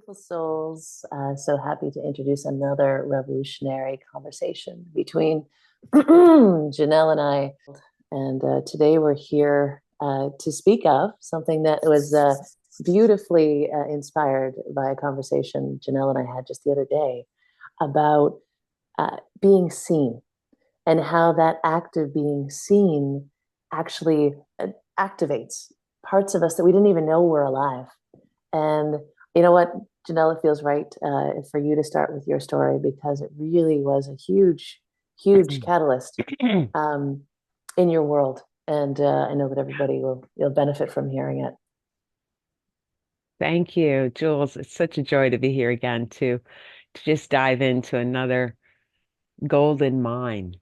Beautiful souls. So happy to introduce another revolutionary conversation between Janelle and I. And today we're here to speak of something that was beautifully inspired by a conversation Janelle and I had just the other day about being seen and how that act of being seen actually activates parts of us that we didn't even know were alive. And you know what, Janelle, it feels right for you to start with your story because it really was a huge, huge catalyst um, in your world. And I know that everybody will benefit from hearing it. Thank you, Jules. It's such a joy to be here again to just dive into another golden mine,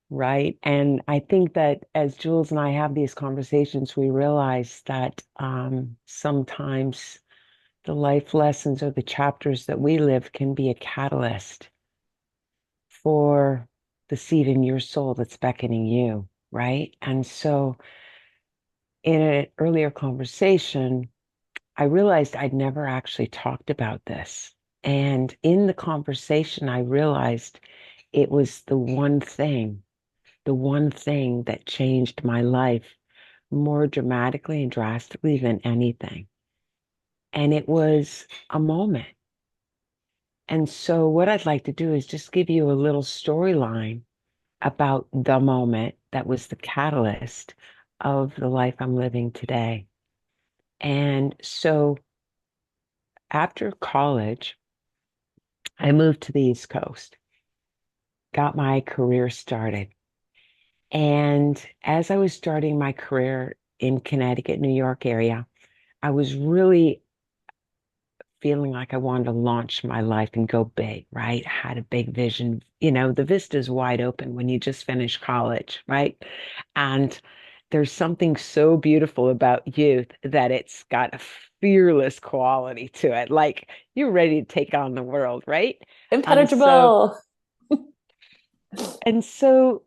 right? And I think that as Jules and I have these conversations, we realize that sometimes the life lessons or the chapters that we live can be a catalyst for the seed in your soul that's beckoning you, right? And so in an earlier conversation, I realized I'd never actually talked about this. And in the conversation, I realized it was the one thing that changed my life more dramatically and drastically than anything. And it was a moment. And so, what I'd like to do is just give you a little storyline about the moment that was the catalyst of the life I'm living today. And so, after college, I moved to the East Coast, got my career started. And as I was starting my career in Connecticut, New York area, I was really feeling like I wanted to launch my life and go big, right? Had a big vision. You know, the vista's wide open when you just finish college, right? And there's something so beautiful about youth that it's got a fearless quality to it. Like you're ready to take on the world, right? And so Impenetrable. And so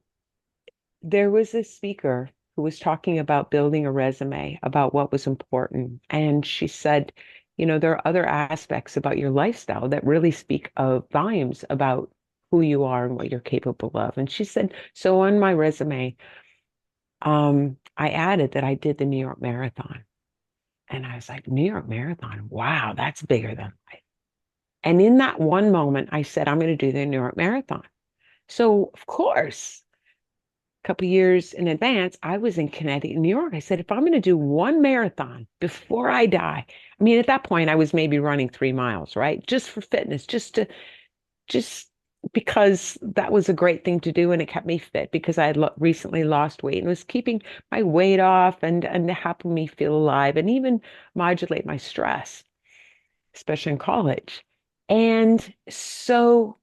there was a speaker who was talking about building a resume, about what was important. And she said, you know, there are other aspects about your lifestyle that really speak of volumes about who you are and what you're capable of. And she said, so on my resume, I added that I did the New York Marathon. And I was like, New York Marathon, wow, that's bigger than life. And in that one moment, I said, I'm going to do the New York Marathon. So, of course, couple years in advance, I was in Connecticut, New York. I said, if I'm going to do one marathon before I die, I mean, at that point, I was maybe running 3 miles, right? Just for fitness, just because that was a great thing to do. And it kept me fit because I had recently lost weight and was keeping my weight off and helping me feel alive and even modulate my stress, especially in college. And so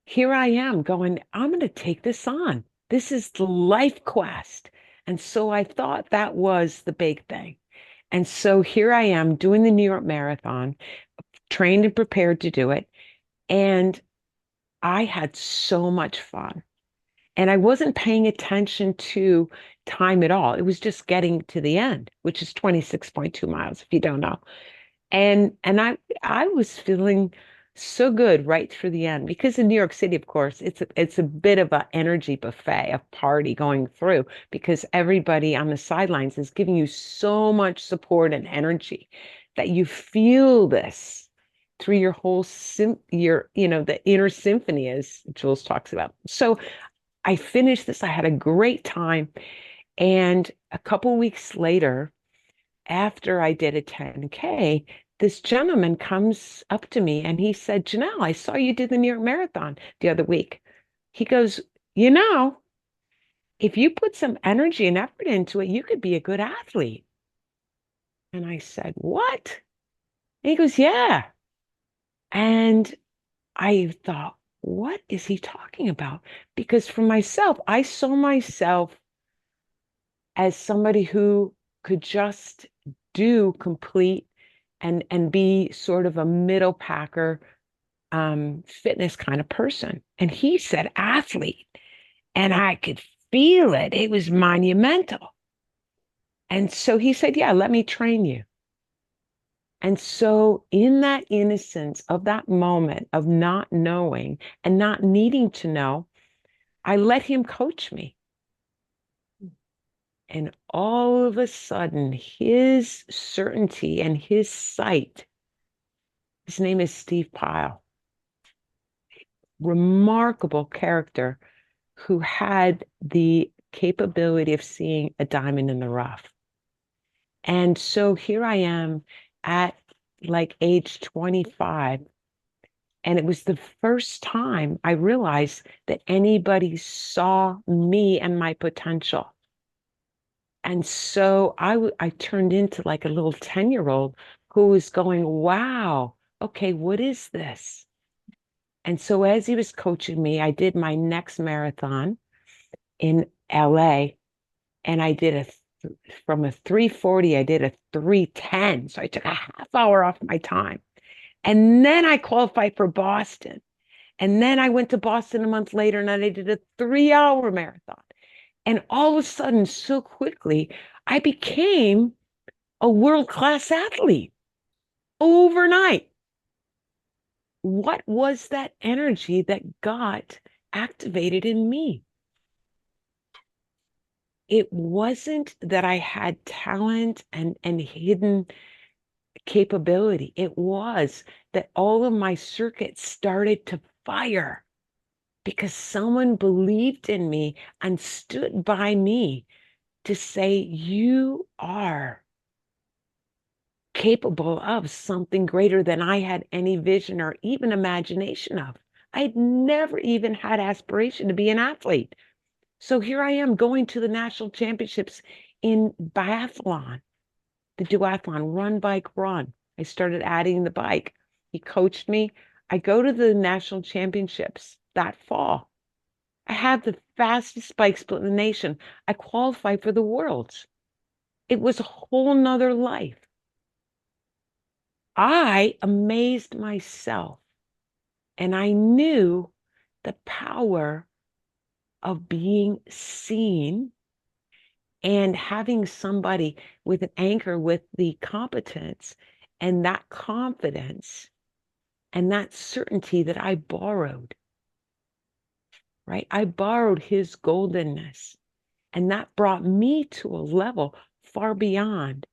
here I am going, I'm going to take this on. This is the life quest. And so I thought that was the big thing. And so here I am doing the New York Marathon, trained and prepared to do it. And I had so much fun. And I wasn't paying attention to time at all. It was just getting to the end, which is 26.2 miles, if you don't know. And I was feeling so good right through the end because in New York City, of course, it's a bit of an energy buffet, a party going through because everybody on the sidelines is giving you so much support and energy that you feel this through your whole your the inner symphony as Jules talks about. So I finished this. I had a great time, and a couple weeks later after I did a 10K, this gentleman comes up to me and he said, Janelle, I saw you did the New York Marathon the other week. He goes, you know, if you put some energy and effort into it, you could be a good athlete. And I said, what? And he goes, yeah. And I thought, what is he talking about? Because for myself, I saw myself as somebody who could just do complete and be sort of a middle packer fitness kind of person. And he said athlete, and I could feel it. It was monumental. And so he said, yeah, let me train you. And so, in that innocence of that moment of not knowing and not needing to know, I let him coach me. And all of a sudden, his certainty and his sight, his name is Steve Pyle, remarkable character who had the capability of seeing a diamond in the rough. And so here I am at like age 25. And it was the first time I realized that anybody saw me and my potential. And so I turned into like a little 10-year-old who was going, wow, okay, what is this? And so as he was coaching me, I did my next marathon in LA, and I did from a 3:40, I did a 3:10. So I took a half hour off my time. And then I qualified for Boston. And then I went to Boston a month later and I did a 3-hour marathon. And all of a sudden, so quickly, I became a world-class athlete overnight. What was that energy that got activated in me? It wasn't that I had talent and hidden capability. It was that all of my circuits started to fire because someone believed in me and stood by me to say, you are capable of something greater than I had any vision or even imagination of. I had never even had aspiration to be an athlete. So here I am going to the national championships in biathlon, the duathlon, run, bike, run. I started adding the bike. He coached me. I go to the national championships that fall. I have the fastest bike split in the nation. I qualify for the worlds. It was a whole nother life. I amazed myself and I knew the power of being seen and having somebody with an anchor with the competence and that confidence and that certainty that I borrowed, right? I borrowed his goldenness, and that brought me to a level far beyond.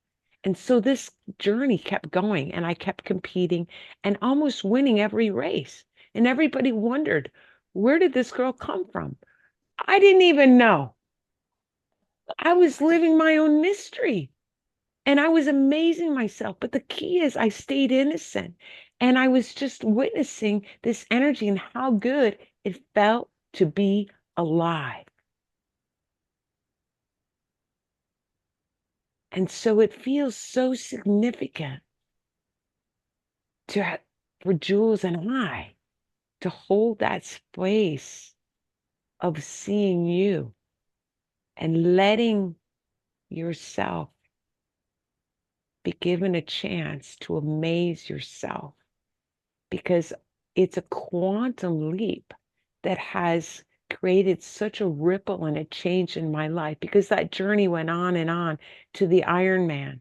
And so this journey kept going, and I kept competing and almost winning every race. And everybody wondered, where did this girl come from? I didn't even know. I was living my own mystery. And I was amazing myself. But the key is I stayed innocent and I was just witnessing this energy and how good it felt to be alive. And so it feels so significant to for Jules and I to hold that space of seeing you and letting yourself be given a chance to amaze yourself, because it's a quantum leap that has created such a ripple and a change in my life, because that journey went on to the Ironman,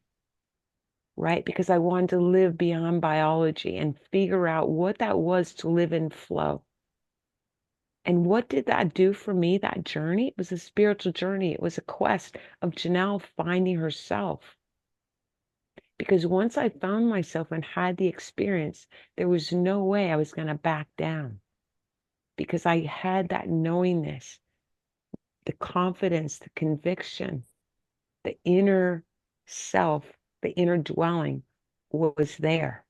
right? Because I wanted to live beyond biology and figure out what that was to live in flow. And what did that do for me, that journey? It was a spiritual journey. It was a quest of Janel finding herself. Because once I found myself and had the experience, there was no way I was going to back down, because I had that knowingness, the confidence, the conviction, the inner self, the inner dwelling was there.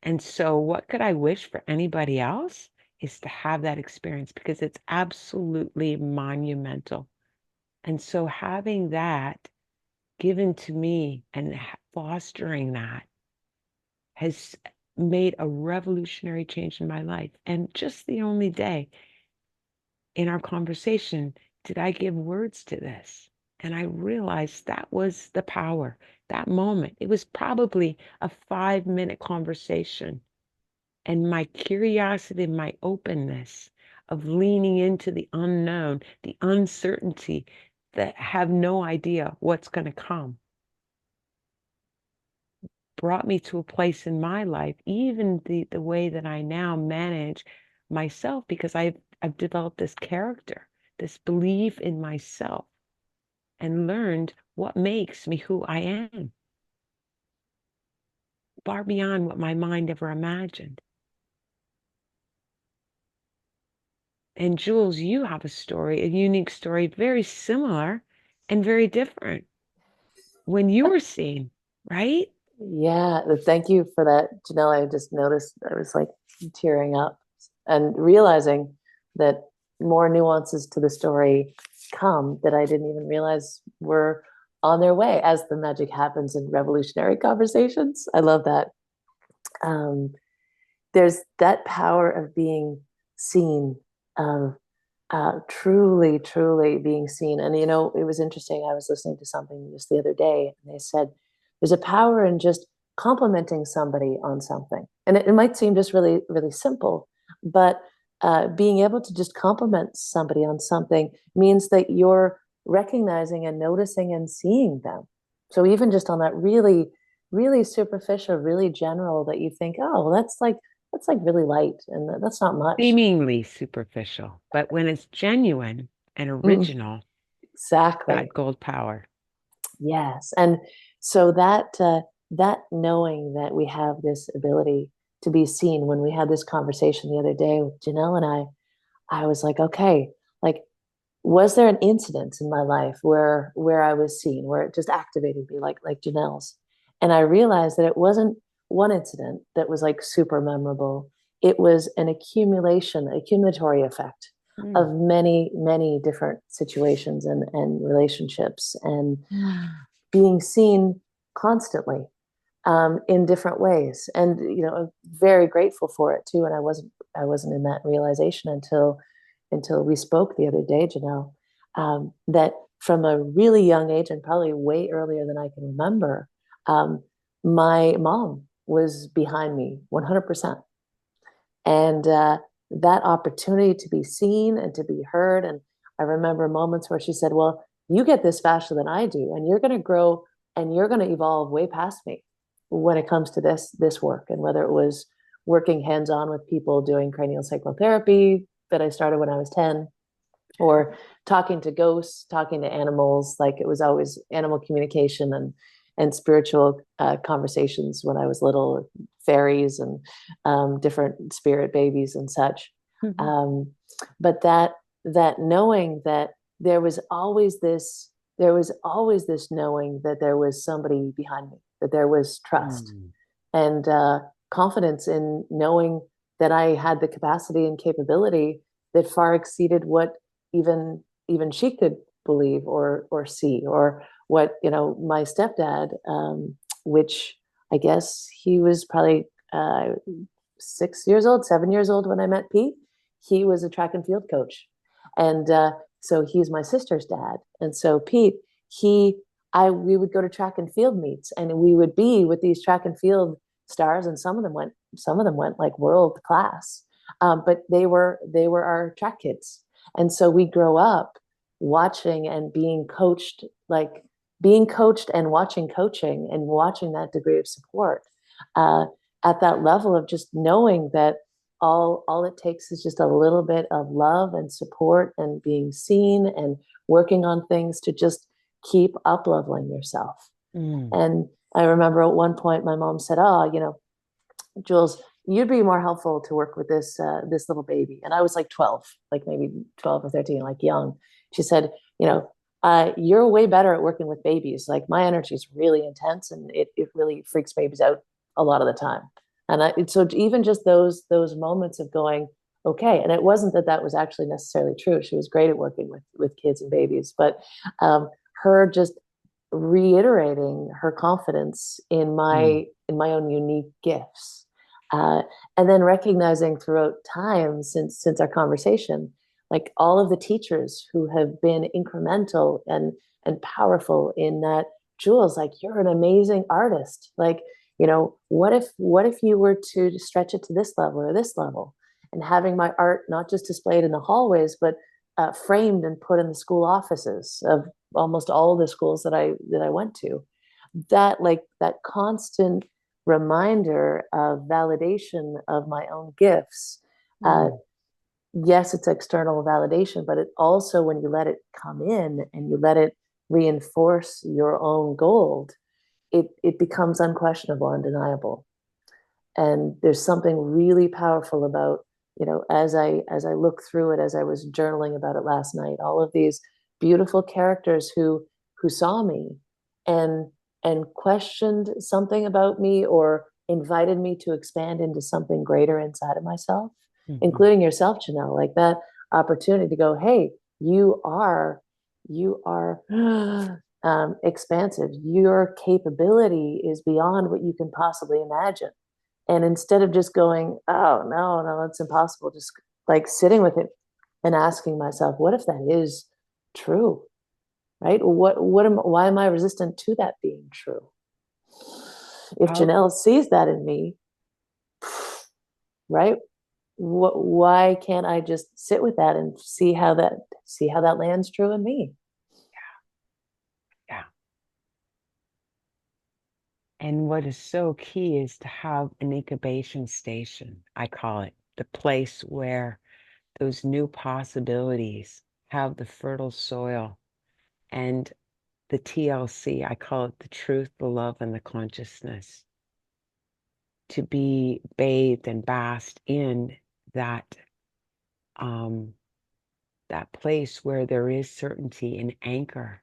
And so, what could I wish for anybody else is to have that experience, because it's absolutely monumental. And so, having that given to me and fostering that has made a revolutionary change in my life. And just the only day in our conversation did I give words to this. And I realized that was the power, that moment. It was probably a 5-minute conversation. And my curiosity, my openness of leaning into the unknown, the uncertainty that have no idea what's going to come. brought me to a place in my life, even the way that I now manage myself, because I've developed this character, this belief in myself, and learned what makes me who I am, far beyond what my mind ever imagined. And Jules, you have a story, a unique story, very similar and very different when you were seen, right? Yeah, thank you for that, Janelle. I just noticed I was like tearing up and realizing that more nuances to the story come that I didn't even realize were on their way as the magic happens in revolutionary conversations. I love that. Um, there's that power of being seen, of truly, truly being seen. And, it was interesting. I was listening to something just the other day, and they said there's a power in just complimenting somebody on something. And it might seem just really, really simple, but being able to just compliment somebody on something means that you're recognizing and noticing and seeing them. So even just on that really, really superficial, really general, that you think, oh, well, that's like really light, and that's not much. Seemingly superficial, but when it's genuine and Mm, original, exactly. got gold power. Yes. And so that knowing that we have this ability to be seen, when we had this conversation the other day with Janelle and I was like, okay, like, was there an incident in my life where I was seen, where it just activated me like Janelle's? And I realized that it wasn't one incident that was like super memorable. It was an accumulatory effect Mm. of many, many different situations and relationships, and being seen constantly, in different ways. And I'm very grateful for it too. And I wasn't in that realization until we spoke the other day, Janelle, that from a really young age, and probably way earlier than I can remember, um, my mom was behind me 100%. And that opportunity to be seen and to be heard. And I remember moments where she said, well, you get this faster than I do, and you're going to grow and you're going to evolve way past me when it comes to this work. And whether it was working hands-on with people doing cranial psychotherapy that I started when I was 10, or talking to ghosts, talking to animals. Like, it was always animal communication and spiritual conversations when I was little, fairies and different spirit babies and such. Mhm. Um, but that knowing that there was always this knowing that there was somebody behind me, that there was trust Mm. and confidence in knowing that I had the capacity and capability that far exceeded what even she could believe or see, or what my stepdad, which I guess he was probably 6 years old, 7 years old when I met Pete. He was a track and field coach, and so he's my sister's dad. And so Pete, he I we would go to track and field meets, and we would be with these track and field stars, and some of them went like world class, but they were our track kids. And so we grow up watching and being coached and watching coaching and watching that degree of support, uh, at that level of just knowing that all it takes is just a little bit of love and support and being seen and working on things to just keep up leveling yourself. Mm. And I remember at one point my mom said, oh, Jules, you'd be more helpful to work with this little baby. And I was like 12, like maybe 12 or 13, like young. She said, you're way better at working with babies. Like, my energy is really intense, and it really freaks babies out a lot of the time. And so even just those moments of going, okay. And it wasn't that was actually necessarily true. She was great at working with kids and babies, but her just reiterating her confidence in Mm. my own unique gifts, uh, and then recognizing throughout time, since our conversation, like all of the teachers who have been incremental and powerful in that. Jules, like, you're an amazing artist. Like, what if you were to stretch it to this level or this level, and having my art not just displayed in the hallways, but framed and put in the school offices of almost all of the schools that I went to. That, like, that constant reminder of validation of my own gifts. Uh, Mm. yes, it's external validation, but it also, when you let it come in and you let it reinforce your own gold, it becomes unquestionable, undeniable. And there's something really powerful about, as I look through it, as I was journaling about it last night, all of these beautiful characters who saw me and questioned something about me or invited me to expand into something greater inside of myself, Mhm. including yourself, Janelle. Like that opportunity to go, hey, you are expansive. Your capability is beyond what you can possibly imagine. And instead of just going, oh, no, no, that's impossible, just like sitting with it and asking myself, what if that is true? Right? Why am I resistant to that being true? If Oh, Janelle sees that in me, right? Why can't I just sit with that and see how that lands true in me? yeah. And what is so key is to have an incubation station, I call it, the place where those new possibilities have the fertile soil and the TLC, I call it the truth, the love, and the consciousness, to be bathed and basked in that um, that place where there is certainty and anchor,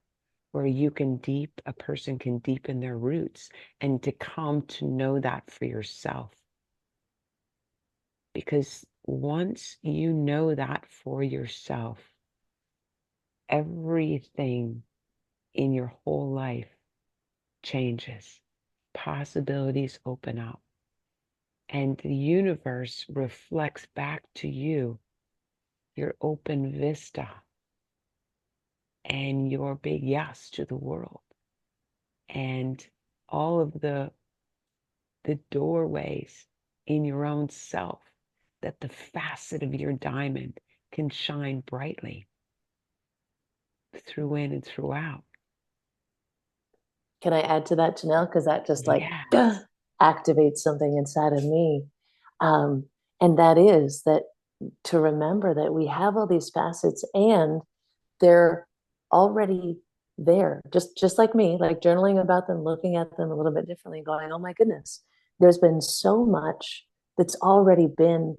where a person can deepen their roots and to come to know that for yourself. Because once you know that for yourself, everything in your whole life changes. Possibilities open up, and the universe reflects back to you your open vista and your big yes to the world and all of the doorways in your own self that the facet of your diamond can shine brightly through in and throughout. Can I add to that, Janelle? Because that just like Yes. activates something inside of me. Um, and that is that to remember that we have all these facets and they're already there, just like me, like journaling about them, looking at them a little bit differently, going, oh my goodness, there's been so much that's already been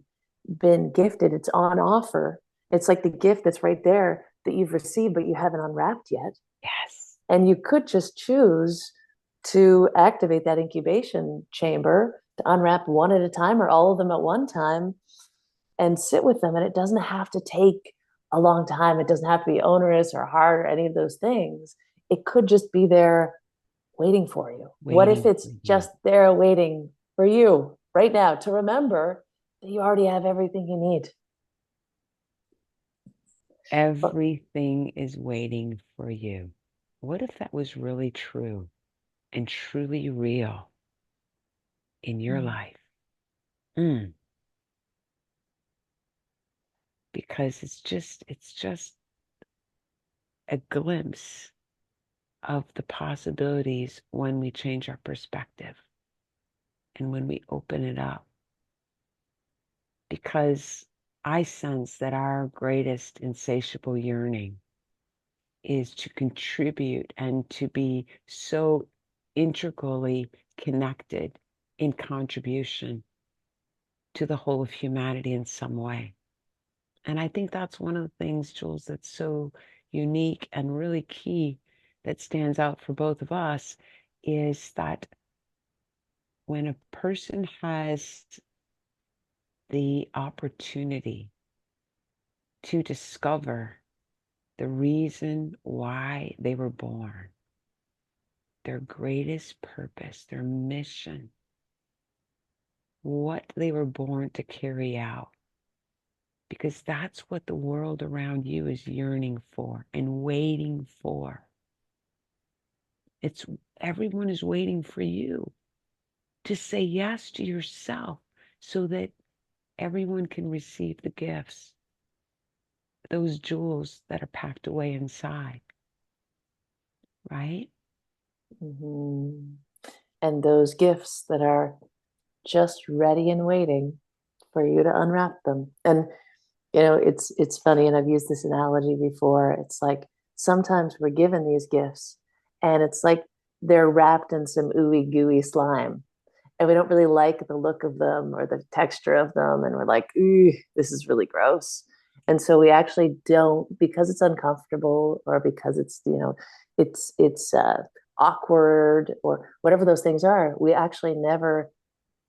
gifted. It's on offer. It's like the gift that's right there that you've received, but you haven't unwrapped yet. Yes. And you could just choose to activate that incubation chamber to unwrap one at a time or all of them at one time and sit with them. And it doesn't have to take a long time. It doesn't have to be onerous or hard or any of those things. It could just be there waiting for you. What if Waiting it's for you. just there waiting for you right now to remember that you already have everything you need? But Everything is waiting for you. What if that was really true and truly real in your life? Mm, because it's just a glimpse of the possibilities when we change our perspective and when we open it up. Because I sense that our greatest insatiable yearning is to contribute and to be so integrally connected in contribution to the whole of humanity in some way. And I think that's one of the things, Jules, that's so unique and really key that stands out for both of us is that when a person has the opportunity to discover the reason why they were born, their greatest purpose, their mission, what they were born to carry out, because that's what the world around you is yearning for and waiting for. It's everyone is waiting for you to say yes to yourself so that everyone can receive the gifts, those jewels that are packed away inside, right? mm-hmm. and those gifts that are just ready and waiting for you to unwrap them. And it's funny, and I've used this analogy before. It's like sometimes we're given these gifts, and it's like they're wrapped in some ooey gooey slime, and we don't really like the look of them or the texture of them, and we're like, ooh, this is really gross. And so we actually don't, because it's uncomfortable, or because it's awkward, or whatever those things are. We actually never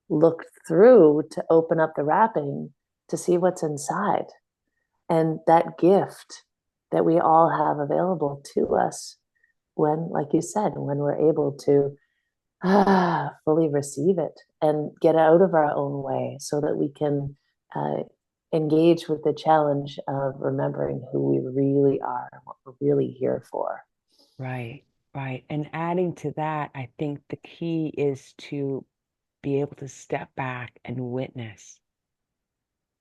look through to open up the wrapping to see what's inside. And that gift that we all have available to us when, like you said, when we're able to fully receive it and get out of our own way so that we can uh, engage with the challenge of remembering who we really are and what we're really here for. Right, right. And adding to that, I think the key is to be able to step back and witness,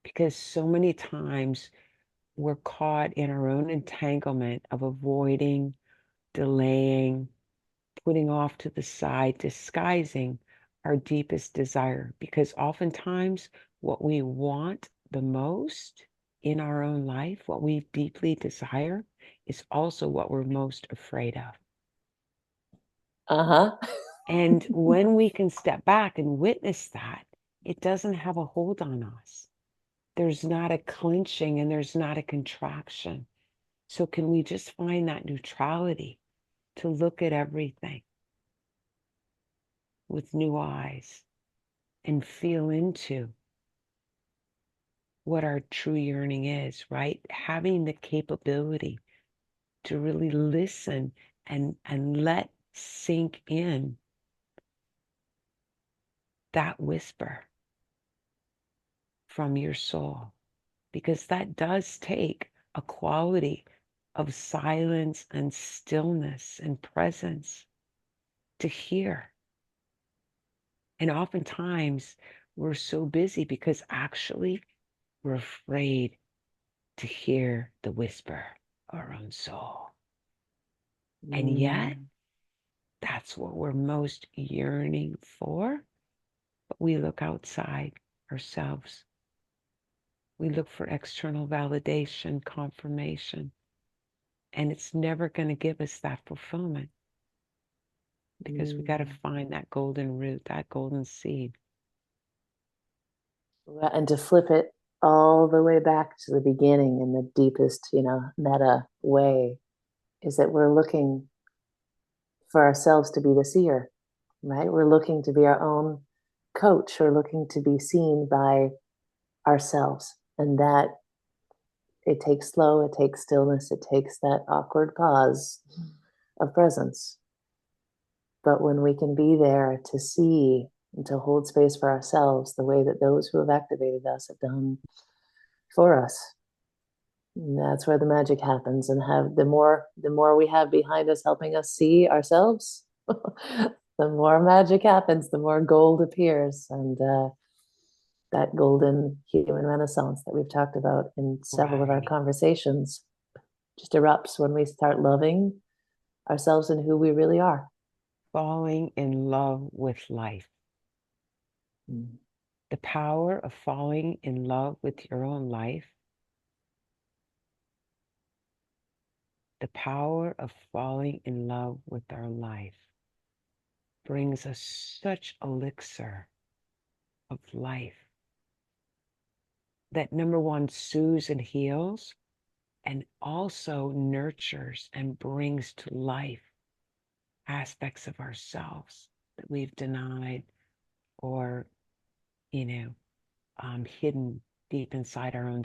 because so many times we're caught in our own entanglement of avoiding, delaying, putting off to the side, disguising our deepest desire. Because oftentimes, what we want the most in our own life, what we deeply desire, is also what we're most afraid of. Uh huh. And when we can step back and witness that, it doesn't have a hold on us. There's not a clenching and there's not a contraction. So, can we just find that neutrality to look at everything with new eyes and feel into what our true yearning is, right? Having the capability to really listen and let sink in that whisper from your soul, because that does take a quality of silence and stillness and presence to hear. And oftentimes we're so busy because actually we're afraid to hear the whisper of our own soul. And yet, Mm. that's what we're most yearning for. But we look outside ourselves. We look for external validation, confirmation, and it's never going to give us that fulfillment, because we got to Mm. find that golden root, that golden seed. And to flip it all the way back to the beginning in the deepest, meta way, is that we're looking for ourselves to be the seer, right? We're looking to be our own coach, or looking to be seen by ourselves. And that it takes slow, it takes stillness, it takes that awkward pause of presence. But when we can be there to see and to hold space for ourselves the way that those who have activated us have done for us, that's where the magic happens. And have the more we have behind us helping us see ourselves, the more magic happens, the more gold appears. And that golden human renaissance that we've talked about in several of our Right. conversations just erupts when we start loving ourselves and who we really are. Falling in love with life. Mm. The power of falling in love with your own life, the power of falling in love with our life brings us such elixir of life that, number one, soothes and heals, and also nurtures and brings to life aspects of ourselves that we've denied, or, you know, hidden deep inside our own,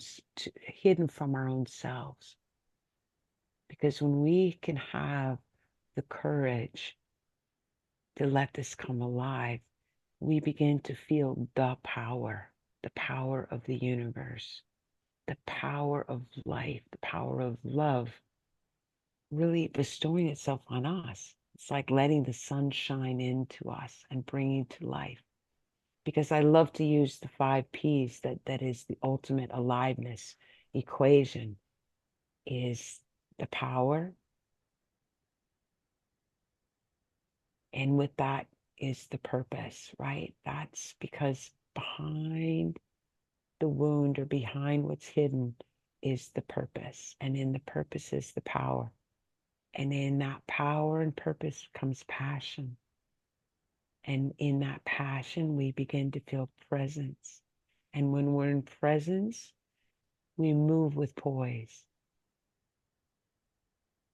hidden from our own selves. Because when we can have the courage to let this come alive, we begin to feel the power of the universe, the power of life, the power of love really bestowing itself on us. It's like letting the sun shine into us and bringing to life. Because I love to use the 5 Ps, that is the ultimate aliveness equation, is the power. And with that is the purpose, right? That's because behind the wound or behind what's hidden is the purpose. And in the purpose is the power. And in that power and purpose comes passion. And in that passion, we begin to feel presence. And when we're in presence, we move with poise,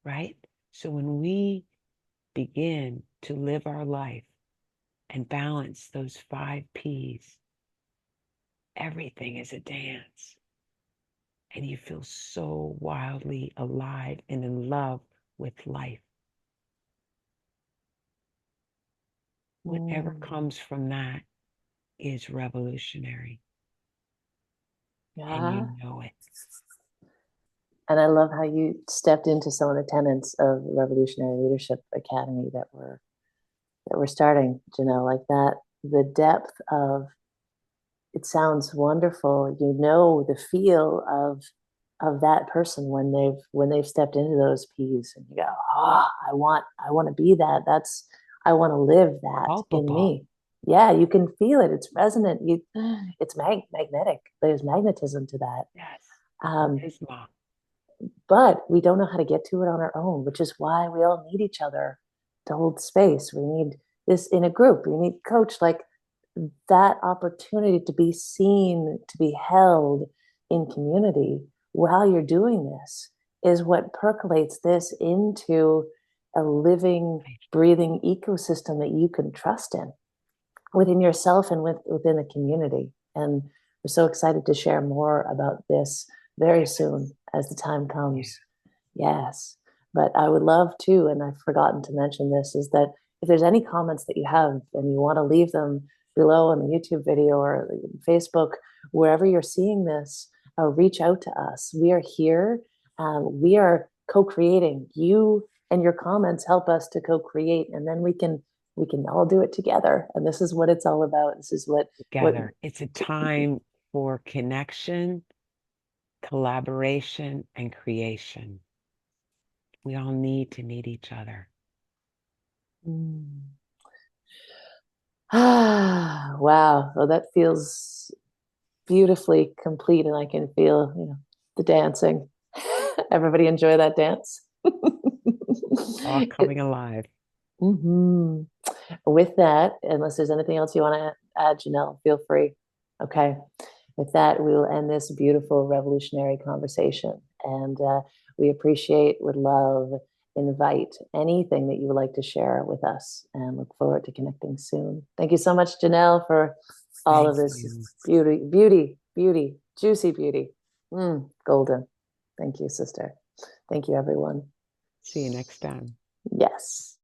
right? So when we begin to live our life and balance those 5 Ps, everything is a dance. And you feel so wildly alive and in love with life. Whatever Mm. comes from that is revolutionary. And you Yeah. know it. And I love how you stepped into some of the tenets of Revolutionary Leadership Academy that we're starting, Janelle, like that. The depth of it sounds wonderful. You know the feel of that person when they've stepped into those P's, and you go, oh, I want to be that. That's I want to live that in Palpable. me. Yeah, you can feel it. It's resonant. It's magnetic. There's magnetism to that. Yes. Um, Charisma. but we don't know how to get to it on our own, which is why we all need each other to hold space. We need this in a group. We need coach like that opportunity to be seen, to be held in community while you're doing this is what percolates this into a living, breathing ecosystem that you can trust in within yourself and within the community. And we're so excited to share more about this very soon as the time comes. Yes. But I would love to, and I've forgotten to mention this, is that if there's any comments that you have and you want to leave them below on the YouTube video or Facebook, wherever you're seeing this, reach out to us. We are here. We are co-creating. You and your comments help us to co-create, and then we can all do it together. And this is what it's all about. This is what Together. It's a time for connection, collaboration, and creation. We all need to meet each other. Mm. Ah, wow. Well, that feels beautifully complete, and I can feel, the dancing. Everybody enjoy that dance. All It- coming alive. mhm. With that, unless there's anything else you want to add, Janelle, feel free. Okay. With that, we will end this beautiful revolutionary conversation. And we appreciate, would love, invite anything that you would like to share with us and look forward to connecting soon. Thank you so much, Janelle, for all Thank of this you. beauty, juicy beauty. Golden. Thank you, sister. Thank you, everyone. See you next time. Yes.